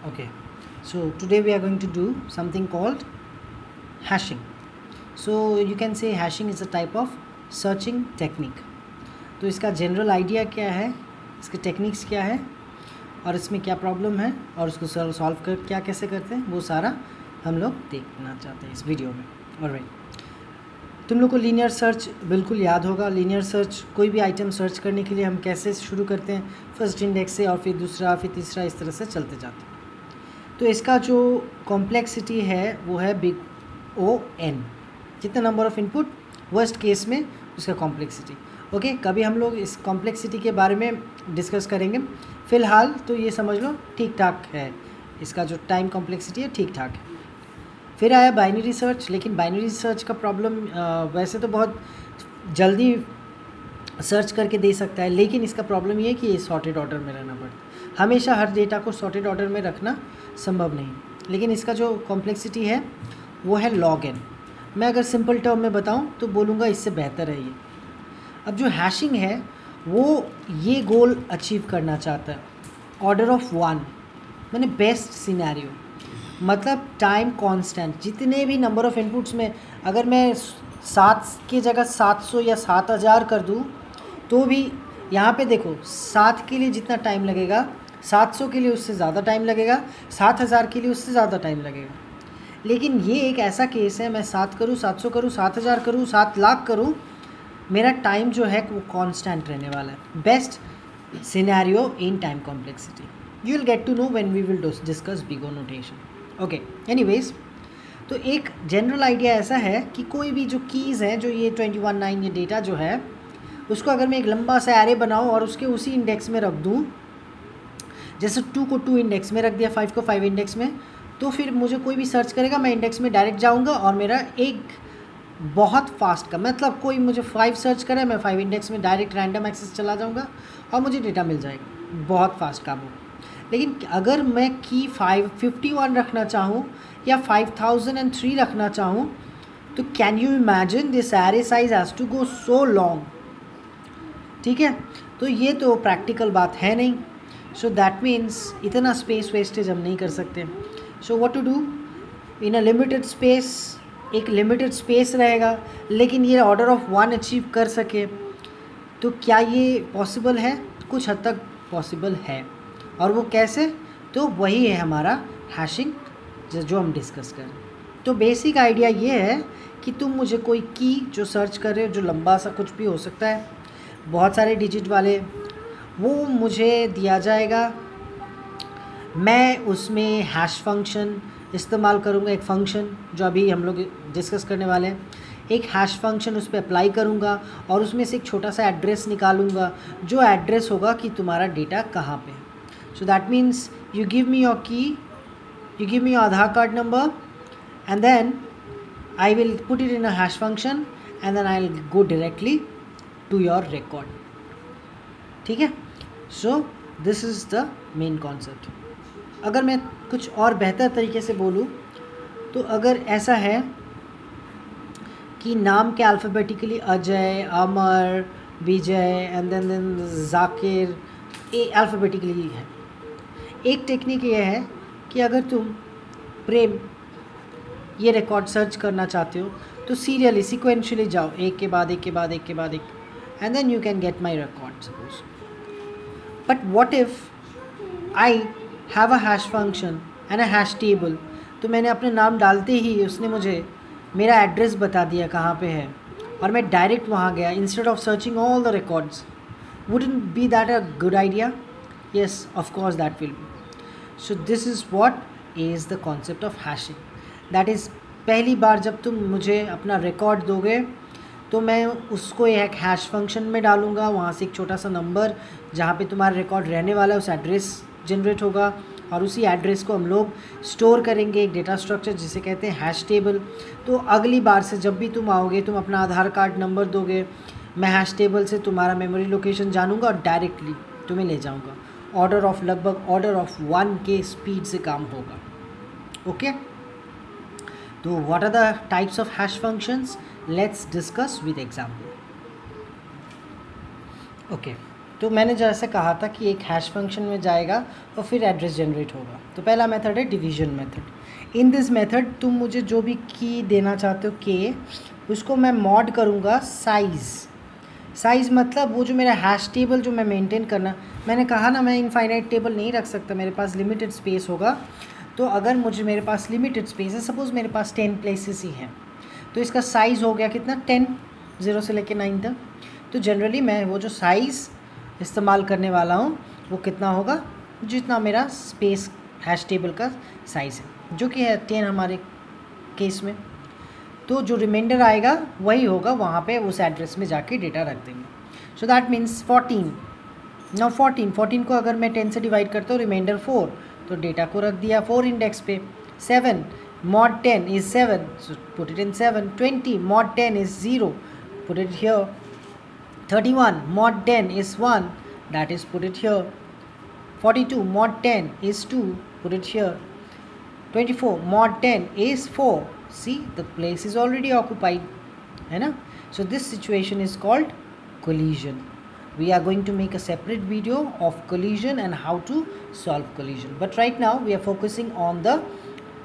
Okay, so today we are going to do something called hashing. So you can say hashing is a type of searching technique. तो इसका general idea क्या है, इसके techniques क्या है और इसमें क्या प्रॉब्लम है और उसको सॉल्व कर क्या कैसे करते हैं, वो सारा हम लोग देखना चाहते हैं इस वीडियो में। ऑलराइट, तुम लोग को लीनियर सर्च बिल्कुल याद होगा। लीनियर सर्च, कोई भी आइटम सर्च करने के लिए हम कैसे शुरू करते हैं, फर्स्ट इंडेक्स से और फिर दूसरा, फिर तीसरा, इस तरह से चलते जाते हैं। तो इसका जो कॉम्प्लेक्सिटी है वो है बिग ओ एन, जितना number of input, worst case में उसका कॉम्प्लेक्सिटी। ओके, कभी हम लोग इस कॉम्प्लेक्सिटी के बारे में डिस्कस करेंगे। फ़िलहाल तो ये समझ लो ठीक ठाक है, इसका जो टाइम कॉम्प्लेक्सिटी है ठीक ठाक है। फिर आया बाइनरी सर्च, लेकिन बाइनरी सर्च का प्रॉब्लम वैसे तो बहुत जल्दी सर्च करके दे सकता है, लेकिन इसका प्रॉब्लम ये है कि ये सॉर्टेड ऑर्डर में रहना पड़ता है। हमेशा हर डेटा को सॉर्टेड ऑर्डर में रखना संभव नहीं, लेकिन इसका जो कॉम्प्लेक्सिटी है वो है लॉग एन। मैं अगर सिंपल टर्म में बताऊं तो बोलूँगा इससे बेहतर है ये। अब जो हैशिंग है वो ये गोल अचीव करना चाहता है, ऑर्डर ऑफ वन, मैंने बेस्ट सिनेरियो, मतलब टाइम कांस्टेंट। जितने भी नंबर ऑफ़ इनपुट्स में अगर मैं 7 की जगह 700 या 7000 कर दूं तो भी यहाँ पे देखो 7 के लिए जितना टाइम लगेगा 700 के लिए उससे ज़्यादा टाइम लगेगा, 7000 के लिए उससे ज़्यादा टाइम लगेगा। लेकिन ये एक ऐसा केस है, मैं 7 करूँ, 700 करूँ, 7000 करूँ, 7 लाख करूँ, मेरा टाइम जो है वो कांस्टेंट रहने वाला है। Best scenario in time complexity, you will get to know when we will discuss big O notation. Okay, anyways, तो एक जनरल आइडिया ऐसा है कि कोई भी जो कीज़ हैं, जो ये 21.9 ये डेटा जो है, उसको अगर मैं एक लंबा सा एरे बनाऊँ और उसके उसी इंडेक्स में रख दूँ, जैसे 2 को 2 इंडेक्स में रख दिया, 5 को 5 इंडेक्स में, तो फिर मुझे कोई भी सर्च करेगा, मैं इंडेक्स में डायरेक्ट जाऊंगा और मेरा एक बहुत फास्ट का, मतलब कोई मुझे 5 सर्च करे, मैं 5 इंडेक्स में डायरेक्ट रैंडम एक्सेस चला जाऊंगा और मुझे डेटा मिल जाएगा, बहुत फास्ट काम होगा। लेकिन अगर मैं की 551 रखना चाहूँ या 5003 रखना चाहूँ, तो can you imagine this array size has to go so long. ठीक है, तो ये तो प्रैक्टिकल बात है नहीं। सो दैट मीन्स इतना स्पेस वेस्टेज हम नहीं कर सकते। So what to do in a limited space, एक लिमिटेड स्पेस रहेगा, लेकिन ये ऑर्डर ऑफ वन अचीव कर सके, तो क्या ये पॉसिबल है? कुछ हद तक पॉसिबल है। और वो कैसे? तो वही है हमारा हैशिंग जो हम डिस्कस करें। तो बेसिक आइडिया ये है कि तुम मुझे कोई की जो सर्च कर रहे हो, जो लंबा सा कुछ भी हो सकता है, बहुत सारे डिजिट वाले, वो मुझे दिया जाएगा। मैं उसमें हैश फंक्शन इस्तेमाल करूँगा, एक फ़ंक्शन जो अभी हम लोग डिस्कस करने वाले हैं, एक हैश फंक्शन उस पर अप्लाई करूँगा और उसमें से एक छोटा सा एड्रेस निकालूँगा, जो एड्रेस होगा कि तुम्हारा डेटा कहाँ पे है। सो that means you give me your की, you give me your Aadhaar card number, and then I will put it in a hash function and then I'll go directly to your record. ठीक है, so this is the main concept. अगर मैं कुछ और बेहतर तरीके से बोलूँ तो अगर ऐसा है कि नाम के alphabetically Ajay, Amar, Vijay and then Zakir, ये अल्फ़ाबेटिकली है। एक टेक्निक ये है कि अगर तुम प्रेम ये रिकॉर्ड सर्च करना चाहते हो तो सीरियली सिक्वेंशली जाओ, एक के बाद एक के बाद एक के बाद एक, and then you can get my record suppose. But what if I have a hash function and a hash table, तो मैंने अपने नाम डालते ही उसने मुझे मेरा एड्रेस बता दिया कहाँ पे है और मैं डायरेक्ट वहाँ गया instead of searching all the records. Wouldn't be that a good idea? Yes, of course that will be. So this is what is the concept of hashing. That is, पहली बार जब तुम मुझे अपना रिकॉर्ड दोगे तो मैं उसको एक हैश फंक्शन में डालूँगा, वहाँ से एक छोटा सा नंबर जहाँ पे तुम्हारा रिकॉर्ड रहने वाला है उस एड्रेस जनरेट होगा और उसी एड्रेस को हम लोग स्टोर करेंगे एक डेटा स्ट्रक्चर जिसे कहते हैं हैश टेबल। तो अगली बार से जब भी तुम आओगे, तुम अपना आधार कार्ड नंबर दोगे, मैं हैश टेबल से तुम्हारा मेमोरी लोकेशन जानूँगा और डायरेक्टली तुम्हें ले जाऊँगा। ऑर्डर ऑफ लगभग ऑर्डर ऑफ 1 के स्पीड से काम होगा। ओके, तो what are the types of hash functions? Let's discuss with example. Okay, तो मैंने जैसे कहा था कि एक हैश फंक्शन में जाएगा और फिर एड्रेस जनरेट होगा। तो पहला मेथड है division method. In this method तुम मुझे जो भी की देना चाहते हो के, उसको मैं मॉड करूँगा साइज़ मतलब वो जो मेरा हैश टेबल जो मैं मेंटेन करना, मैंने कहा ना मैं इनफाइनाइट टेबल नहीं रख सकता, मेरे पास लिमिटेड स्पेस होगा। तो अगर मेरे पास लिमिटेड स्पेस है, सपोज़ मेरे पास 10 प्लेसेस ही हैं, तो इसका साइज़ हो गया कितना 10, 0 से लेके 9 तक। तो जनरली मैं वो जो साइज़ इस्तेमाल करने वाला हूँ वो कितना होगा, जितना मेरा स्पेस हैश टेबल का साइज़ है, जो कि है 10 हमारे केस में। तो जो रिमाइंडर आएगा वही होगा, वहाँ पे उस एड्रेस में जाके डेटा रख देंगे। सो दैट मीन्स 14। नाउ 14 को अगर मैं 10 से डिवाइड करता हूँ, रिमाइंडर 4, तो डेटा को रख दिया 4 इंडेक्स पे। 7 mod 10 is 7, so put it in 7. 20 mod 10 is 0, put it here. 31 mod 10 is 1, that is put it here. 42 mod 10 is 2, put it here. 24 mod 10 is 4, see the place is already occupied, है ना? So this situation is called collision. We are going to make a separate video of collision and how to solve collision, but right now we are focusing on the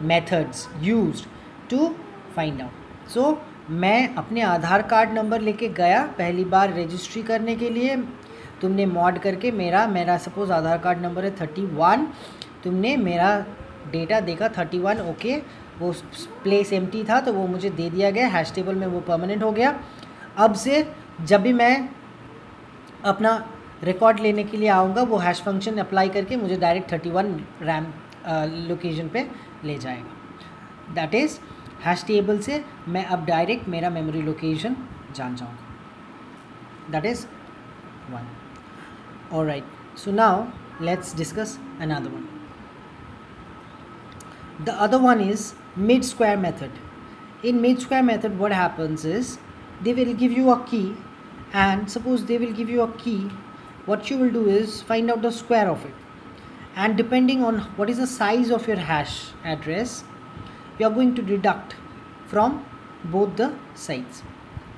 methods used to find out. So मैं अपने आधार card number लेके गया पहली बार registry करने के लिए, तुमने mod करके मेरा सपोज आधार कार्ड नंबर है 31, तुमने मेरा डेटा देखा 31, ओके, वो प्लेस एम्प्टी था तो वो मुझे दे दिया गया, हैश टेबल में वो परमानेंट हो गया। अब से जब भी मैं अपना रिकॉर्ड लेने के लिए आऊँगा, वो हैश फंक्शन अप्लाई करके मुझे डायरेक्ट 31 रैम लोकेशन पे ले जाएगा। दैट इज़ हैश टेबल से मैं अब डायरेक्ट मेरा मेमोरी लोकेशन जान जाऊँगा। That is 1। Alright, so now let's discuss another one. The other one is mid square method. In mid square method what happens is they will give you a key, and suppose they will give you a key, what you will do is find out the square of it, and depending on what is the size of your hash address, you are going to deduct from both the sides,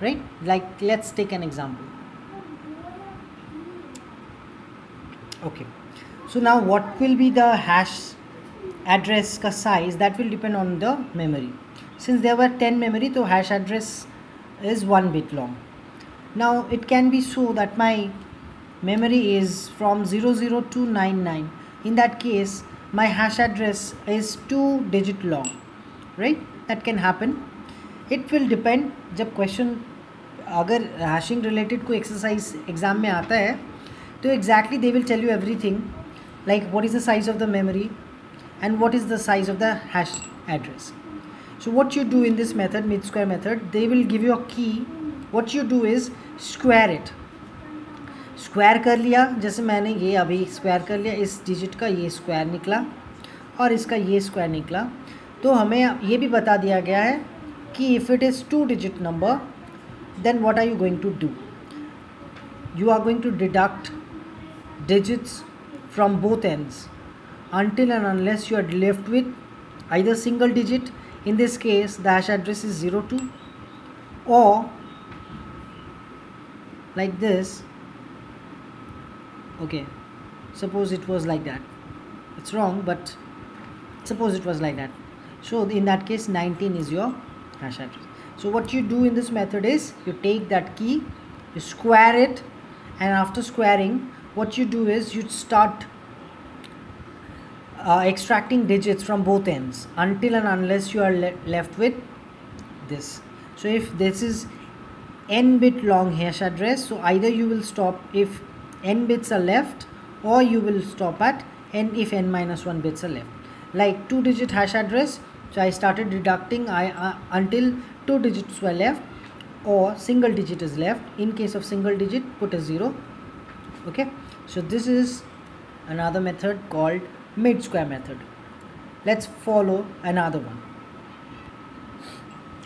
right? Like let's take an example. Okay, so now what will be the hash address का size, that will depend on the memory. Since there were 10 memory, so hash address is 1 bit long. Now it can be so that my memory is from 00 to 99. In that case my hash address is 2 digit long, right? That can happen. It will depend. जब question अगर hashing related कोई exercise exam में आता है तो exactly they will tell you everything, like what is the size of the memory and what is the size of the hash address. So what you do in this method, mid square method, they will give you a key. What you do is square it. Square कर लिया, जैसे मैंने ये अभी square कर लिया, इस digit का ये स्क्वायर निकला और इसका ये स्क्वायर निकला। तो हमें ये भी बता दिया गया है कि if it is 2 digit number, then what are you going to do? You are going to deduct digits from both ends until and unless you are left with either single digit. In this case the hash address is 02, or like this. Okay, suppose it was like that, it's wrong, but suppose it was like that. So in that case 19 is your hash address. So what you do in this method is you take that key, you square it, and after squaring what you do is you start extracting digits from both ends until and unless you are left with this. So if this is n bit long hash address, so either you will stop if n bits are left, or you will stop at n if n minus 1 bits are left. Like 2 digit hash address, so I started deducting until 2 digits were left or single digit is left. In case of single digit, put a 0. Okay, so this is another method called mid square method. Let's follow another one.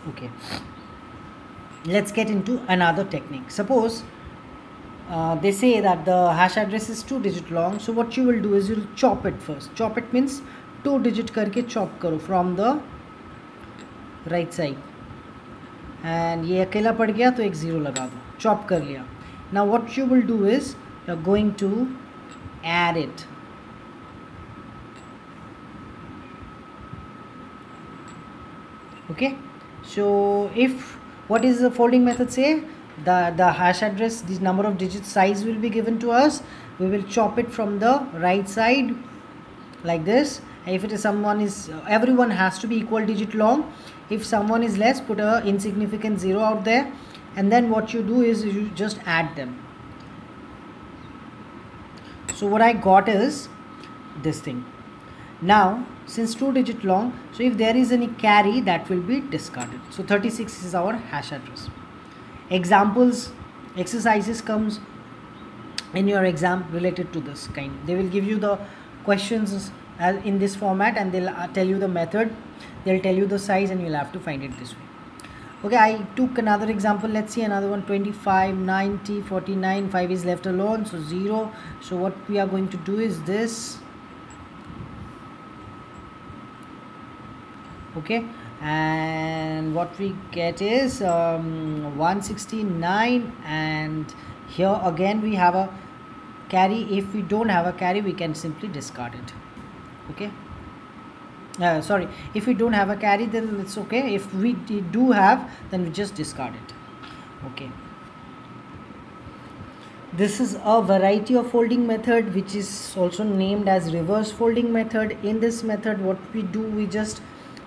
Okay, let's get into another technique. Suppose they say that the hash address is 2 digit long, so what you will do is you'll chop it first. Chop it means 2 digit करके chop करो from the right side, and ये अकेला पड़ गया तो एक 0 लगा दो, chop कर लिया. Now what you will do is you're going to add it. Okay, so if what is the folding method say, the hash address, the number of digit size will be given to us. We will chop it from the right side like this. If it is everyone has to be equal digit long. If someone is less, put a insignificant 0 out there, and then what you do is you just add them. So what I got is this thing. Now since 2 digit long, so if there is any carry, that will be discarded. So 36 is our hash address. Examples, exercises comes in your exam related to this kind. They will give you the questions in this format, and they'll tell you the method, they'll tell you the size, and you'll have to find it this way. Okay, I took another example. Let's see another one. 25, 90, 49, 5 is left alone, so 0. So what we are going to do is this. Okay, and what we get is 169, and here again we have a carry. If we don't have a carry, we can simply discard it. Okay, sorry, if we don't have a carry, then it's okay. If we do have, then we just discard it. Okay, this is a variety of folding method, which is also named as reverse folding method. In this method, what we do, we just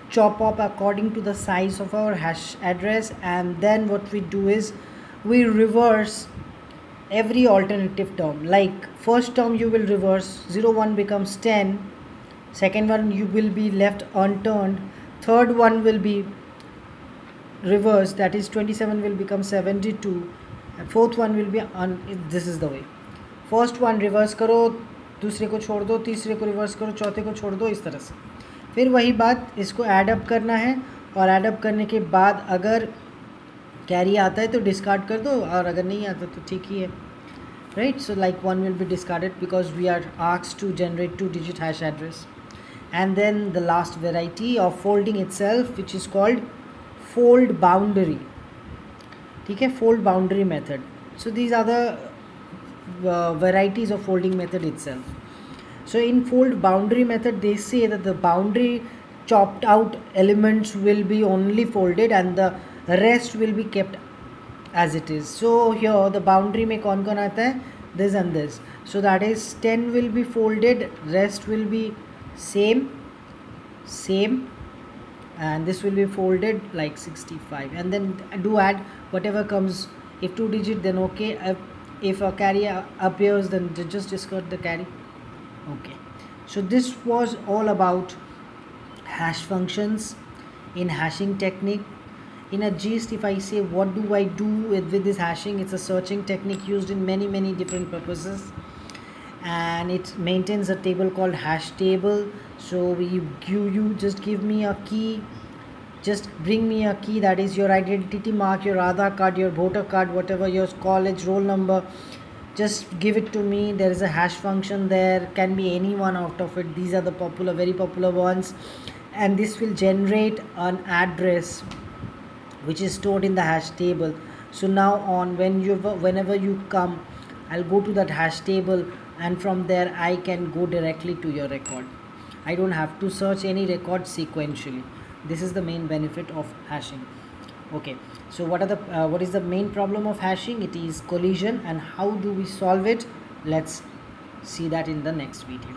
chop up according to the size of our hash address, and then what we do is we reverse every alternative term. Like first term you will reverse, 0 1 becomes 10, second one you will be left unturned, third one will be reversed, that is 27 will become 72, and fourth one will be this is the way. First one reverse करो, दूसरे को छोड़ दो, तीसरे को reverse करो, चौथे को छोड़ दो, इस तरह से. फिर वही बात, इसको ऐड अप करना है, और ऐड अप करने के बाद अगर कैरी आता है तो डिस्कार्ड कर दो, और अगर नहीं आता तो ठीक ही है, right. So like 1 will be discarded because we are asked to generate 2 digit hash address. And then the last variety of folding itself, which is called fold boundary. ठीक है, fold boundary method. So these are the varieties of folding method itself. So in fold boundary method, they say that the boundary chopped out elements will be only folded and the rest will be kept as it is. So here the boundary में कौन कौन आता है, this and this. So that is 10 will be folded, rest will be same, and this will be folded like 65, and then do add whatever comes. If 2 digit, then okay. If a carry appears, then just discard the carry. Okay, so this was all about hash functions in hashing technique. In a gist, if I say what do I do with this hashing, it's a searching technique used in many different purposes, and it maintains a table called hash table. So you just give me a key, just bring me a key, that is your identity mark, your Aadhaar card, your voter card, whatever, your college roll number, just give it to me. There is a hash function there, can be any one out of it. These are the very popular ones, and this will generate an address which is stored in the hash table. So now on, whenever you come, I'll go to that hash table, and from there I can go directly to your record. I don't have to search any record sequentially. This is the main benefit of hashing. Okay, so what is the main problem of hashing? It is collision, and how do we solve it? Let's see that in the next video.